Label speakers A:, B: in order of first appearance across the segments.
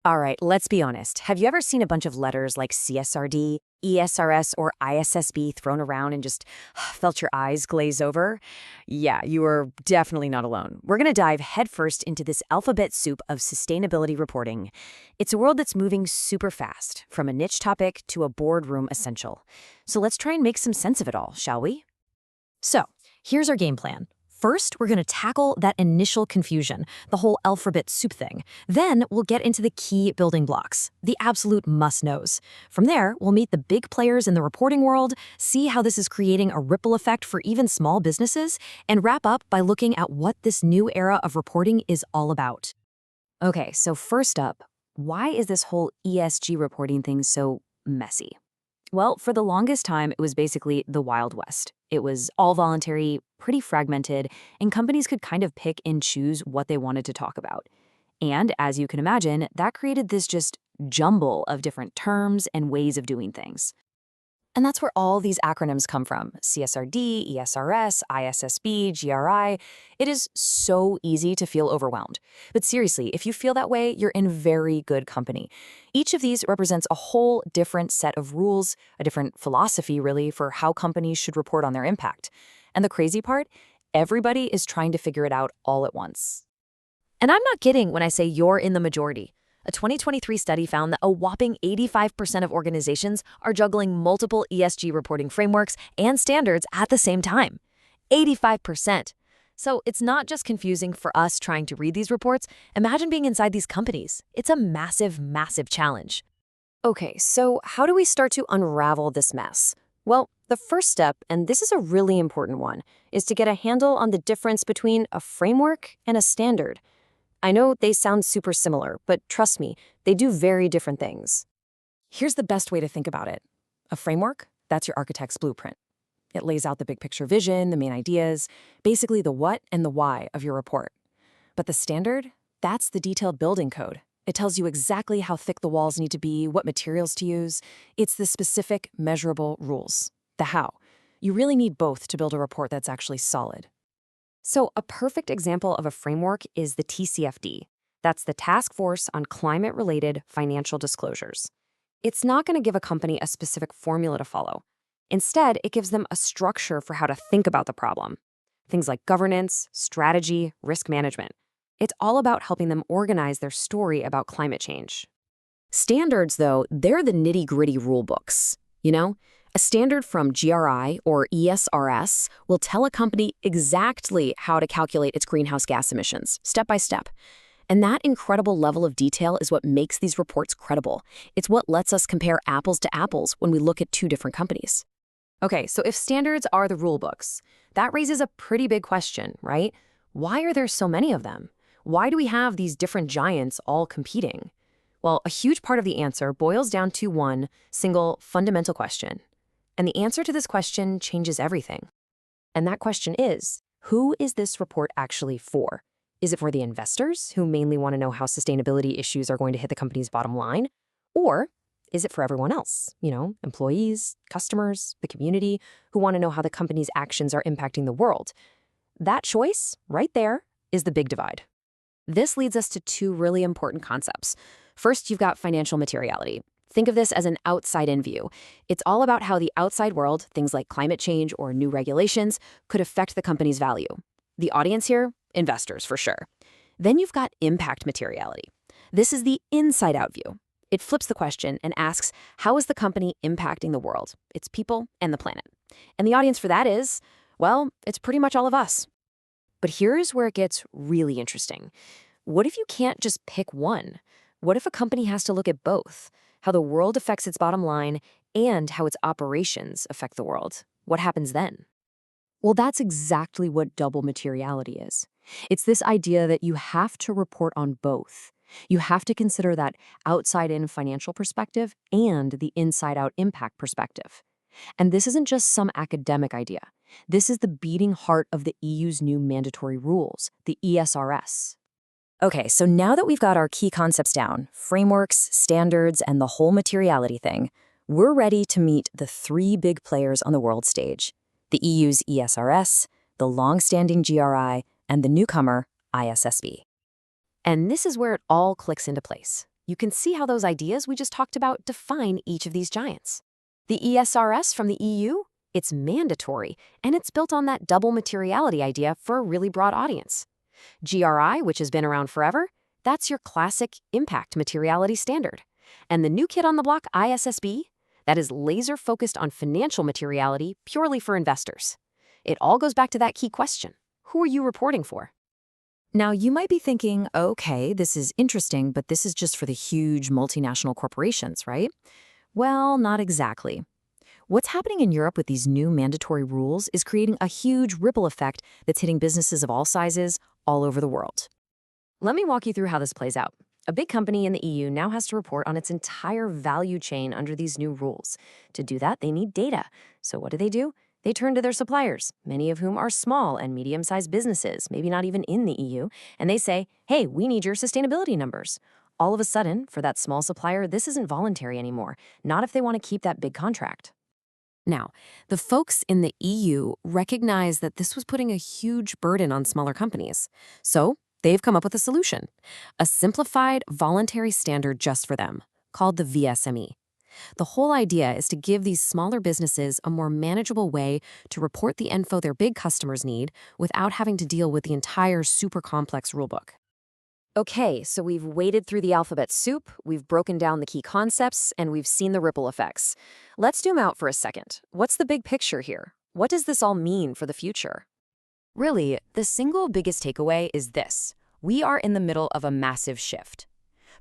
A: All right, let's be honest. Have you ever seen a bunch of letters like CSRD, ESRS, or ISSB thrown around and just felt your eyes glaze over? Yeah, you are definitely not alone. We're going to dive headfirst into this alphabet soup of sustainability reporting. It's a world that's moving super fast, from a niche topic to a boardroom essential. So let's try and make some sense of it all, shall we?
B: So, here's our game plan. First, we're going to tackle that initial confusion, the whole alphabet soup thing. Then, we'll get into the key building blocks, the absolute must-knows. From there, we'll meet the big players in the reporting world, see how this is creating a ripple effect for even small businesses, and wrap up by looking at what this new era of reporting is all about.
A: Okay, so first up, why is this whole ESG reporting thing so messy? Well, for the longest time, it was basically the Wild West. It was all voluntary, pretty fragmented, and companies could kind of pick and choose what they wanted to talk about. And as you can imagine, that created this just jumble of different terms and ways of doing things. And that's where all these acronyms come from: CSRD, ESRS, ISSB, GRI. It is so easy to feel overwhelmed. But seriously, if you feel that way, you're in very good company. Each of these represents a whole different set of rules, a different philosophy, really, for how companies should report on their impact. And the crazy part, everybody is trying to figure it out all at once.
B: And I'm not kidding when I say you're in the majority. A 2023 study found that a whopping 85% of organizations are juggling multiple ESG reporting frameworks and standards at the same time. 85%. So it's not just confusing for us trying to read these reports. Imagine being inside these companies. It's a massive, massive challenge.
A: Okay, so how do we start to unravel this mess? Well, the first step, and this is a really important one, is to get a handle on the difference between a framework and a standard. I know they sound super similar, but trust me, they do very different things. Here's the best way to think about it. A framework, that's your architect's blueprint. It lays out the big picture vision, the main ideas, basically the what and the why of your report. But the standard, that's the detailed building code. It tells you exactly how thick the walls need to be, what materials to use. It's the specific, measurable rules, the how. You really need both to build a report that's actually solid. So a perfect example of a framework is the TCFD. That's the Task Force on Climate-Related Financial Disclosures. It's not going to give a company a specific formula to follow. Instead, it gives them a structure for how to think about the problem. Things like governance, strategy, risk management. It's all about helping them organize their story about climate change. Standards, though, they're the nitty-gritty rule books. A standard from GRI or ESRS will tell a company exactly how to calculate its greenhouse gas emissions, step by step. And that incredible level of detail is what makes these reports credible. It's what lets us compare apples to apples when we look at two different companies. Okay, so if standards are the rule books, that raises a pretty big question, right? Why are there so many of them? Why do we have these different giants all competing? Well, a huge part of the answer boils down to one single fundamental question. And the answer to this question changes everything. And that question is, who is this report actually for? Is it for the investors, who mainly want to know how sustainability issues are going to hit the company's bottom line? Or is it for everyone else? Employees, customers, the community, who want to know how the company's actions are impacting the world? That choice, right there, is the big divide. This leads us to two really important concepts. First, you've got financial materiality. Think of this as an outside-in view. It's all about how the outside world, things like climate change or new regulations, could affect the company's value. The audience here? Investors, for sure. Then you've got impact materiality. This is the inside-out view. It flips the question and asks, how is the company impacting the world, its people, and the planet? And the audience for that is, well, it's pretty much all of us. But here's where it gets really interesting. What if you can't just pick one? What if a company has to look at both? How the world affects its bottom line and how its operations affect the world? What happens then? Well, that's exactly what double materiality is. It's this idea that you have to report on both. You have to consider that outside-in financial perspective and the inside-out impact perspective. And this isn't just some academic idea. This is the beating heart of the EU's new mandatory rules, the ESRS. Okay, so now that we've got our key concepts down, frameworks, standards, and the whole materiality thing, we're ready to meet the three big players on the world stage: the EU's ESRS, the long-standing GRI, and the newcomer, ISSB. And this is where it all clicks into place. You can see how those ideas we just talked about define each of these giants. The ESRS from the EU? It's mandatory, and it's built on that double materiality idea for a really broad audience. GRI, which has been around forever, that's your classic impact materiality standard. And the new kid on the block, ISSB, that is laser-focused on financial materiality purely for investors. It all goes back to that key question. Who are you reporting for?
B: Now, you might be thinking, okay, this is interesting, but this is just for the huge multinational corporations, right? Well, not exactly. What's happening in Europe with these new mandatory rules is creating a huge ripple effect that's hitting businesses of all sizes all over the world.
A: Let me walk you through how this plays out. A big company in the EU now has to report on its entire value chain under these new rules. To do that, they need data. So what do? They turn to their suppliers, many of whom are small and medium-sized businesses, maybe not even in the EU, and they say, hey, we need your sustainability numbers. All of a sudden, for that small supplier, this isn't voluntary anymore, not if they want to keep that big contract.
B: Now, the folks in the EU recognize that this was putting a huge burden on smaller companies. So they've come up with a solution, a simplified voluntary standard just for them, called the VSME. The whole idea is to give these smaller businesses a more manageable way to report the info their big customers need without having to deal with the entire super complex rulebook.
A: Okay, so we've waded through the alphabet soup, we've broken down the key concepts, and we've seen the ripple effects. Let's zoom out for a second. What's the big picture here? What does this all mean for the future? Really, the single biggest takeaway is this. We are in the middle of a massive shift.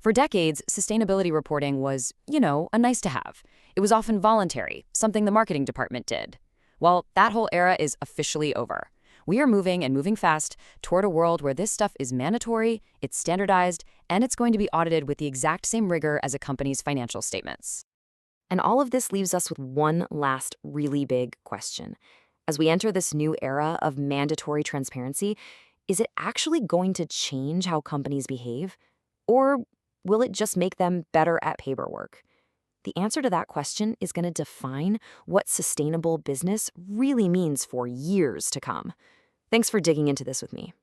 A: For decades, sustainability reporting was, a nice to have. It was often voluntary, something the marketing department did. Well, that whole era is officially over. We are moving fast toward a world where this stuff is mandatory, it's standardized, and it's going to be audited with the exact same rigor as a company's financial statements. And all of this leaves us with one last really big question. As we enter this new era of mandatory transparency, is it actually going to change how companies behave? Or will it just make them better at paperwork? The answer to that question is going to define what sustainable business really means for years to come. Thanks for digging into this with me.